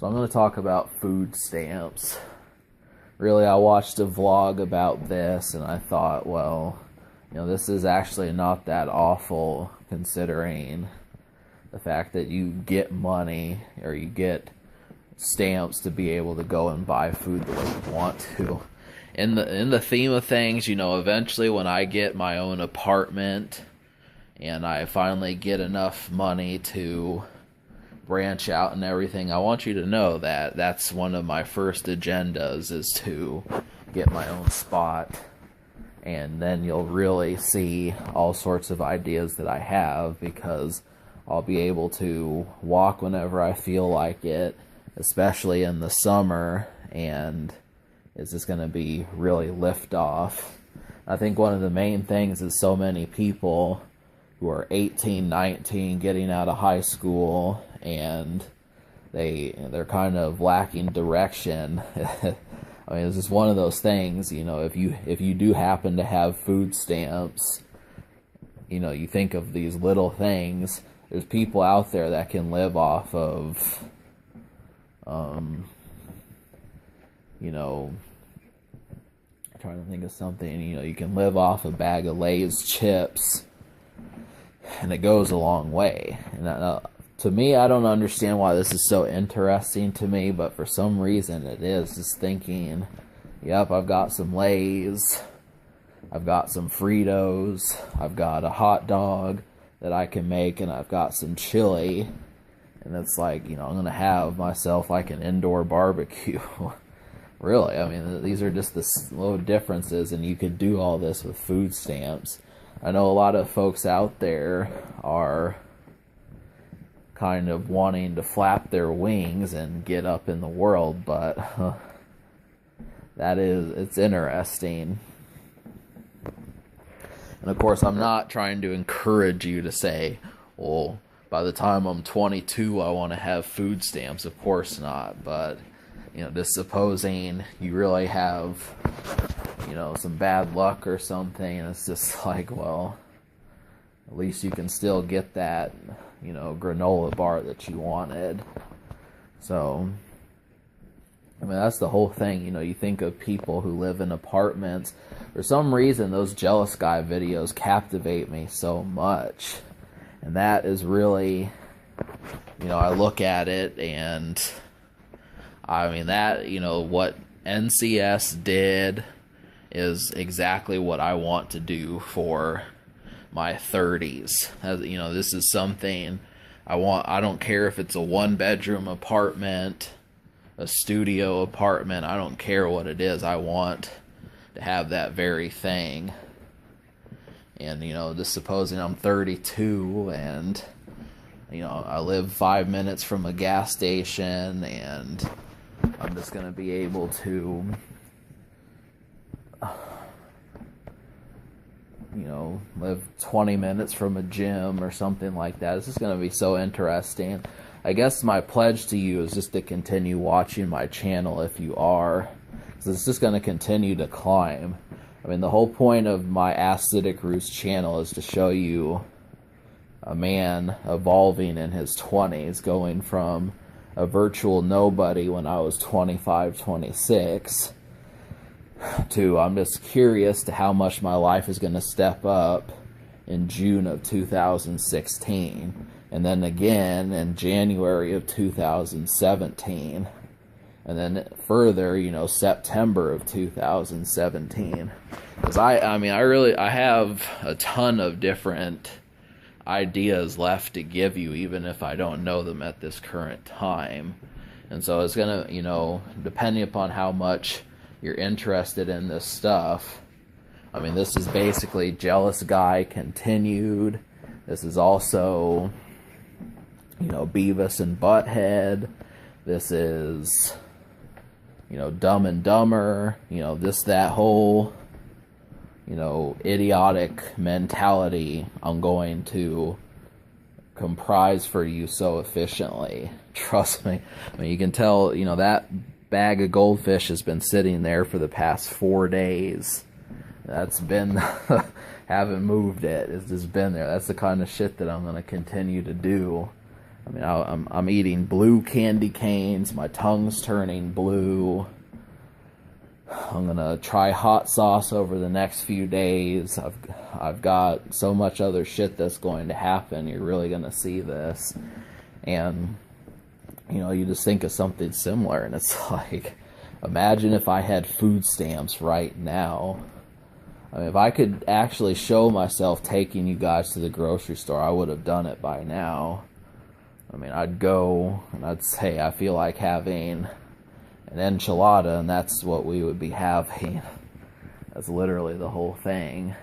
So I'm going to talk about food stamps. Really, I watched a vlog about this and I thought, well, this is actually not that awful considering the fact that you get money or you get stamps to be able to go and buy food the way you want to. In the theme of things, eventually when I get my own apartment and I finally get enough money to branch out and everything, I want you to know that that's one of my first agendas, is to get my own spot, and then you'll really see all sorts of ideas that I have, because I'll be able to walk whenever I feel like it, especially in the summer, and it's just going to be really lift off. I think one of the main things is so many people who are 18, 19, getting out of high school, and they're kind of lacking direction. I mean, it's just one of those things, if you do happen to have food stamps, you think of these little things. There's people out there that can live off of, I'm trying to think of something, you can live off a bag of Lay's chips, and it goes a long way. And to me, I don't understand why this is so interesting to me, but for some reason it is. Just thinking, yep, I've got some Lay's, I've got some Fritos, I've got a hot dog that I can make, and I've got some chili, and it's like, I'm going to have myself like an indoor barbecue. Really, I mean, these are just the slow differences, and you could do all this with food stamps. I know a lot of folks out there are kind of wanting to flap their wings and get up in the world, but it's interesting. And of course, I'm not trying to encourage you to say, well, by the time I'm 22, I want to have food stamps. Of course not. But, just supposing you really have, some bad luck or something, it's just like, well, at least you can still get that, granola bar that you wanted. So, I mean, that's the whole thing. You think of people who live in apartments. For some reason, those jealous guy videos captivate me so much. And that is really, I look at it and, I mean, that, what NCS did is exactly what I want to do for my 30s. This is something I want. I don't care if it's a 1-bedroom apartment, a studio apartment, I don't care what it is. I want to have that very thing. And, just supposing I'm 32 and, I live 5 minutes from a gas station, and I'm just going to be able to, live 20 minutes from a gym or something like that. It's just going to be so interesting. I guess my pledge to you is just to continue watching my channel if you are, because it's just going to continue to climb. I mean, the whole point of my Acidic Roots channel is to show you a man evolving in his 20s, going from a virtual nobody when I was 25, 26, to I'm just curious to how much my life is going to step up in June of 2016, and then again in January of 2017, and then further, September of 2017. Because I have a ton of different ideas left to give you, even if I don't know them at this current time. And so it's gonna, depending upon how much you're interested in this stuff. I mean, this is basically Jealous Guy continued. This is also, Beavis and Butthead. This is, Dumb and Dumber. That whole, idiotic mentality I'm going to comprise for you so efficiently. Trust me. I mean, you can tell, that bag of goldfish has been sitting there for the past 4 days. That's been, haven't moved it. It's just been there. That's the kind of shit that I'm going to continue to do I mean, I'm eating blue candy canes. My tongue's turning blue. I'm gonna try hot sauce over the next few days. I've got so much other shit that's going to happen. You're really gonna see this, and you know, you just think of something similar, and it's like, imagine if I had food stamps right now. I mean, if I could actually show myself taking you guys to the grocery store, I would have done it by now. I mean, I'd go and I'd say, I feel like having an enchilada, and that's what we would be having. That's literally the whole thing.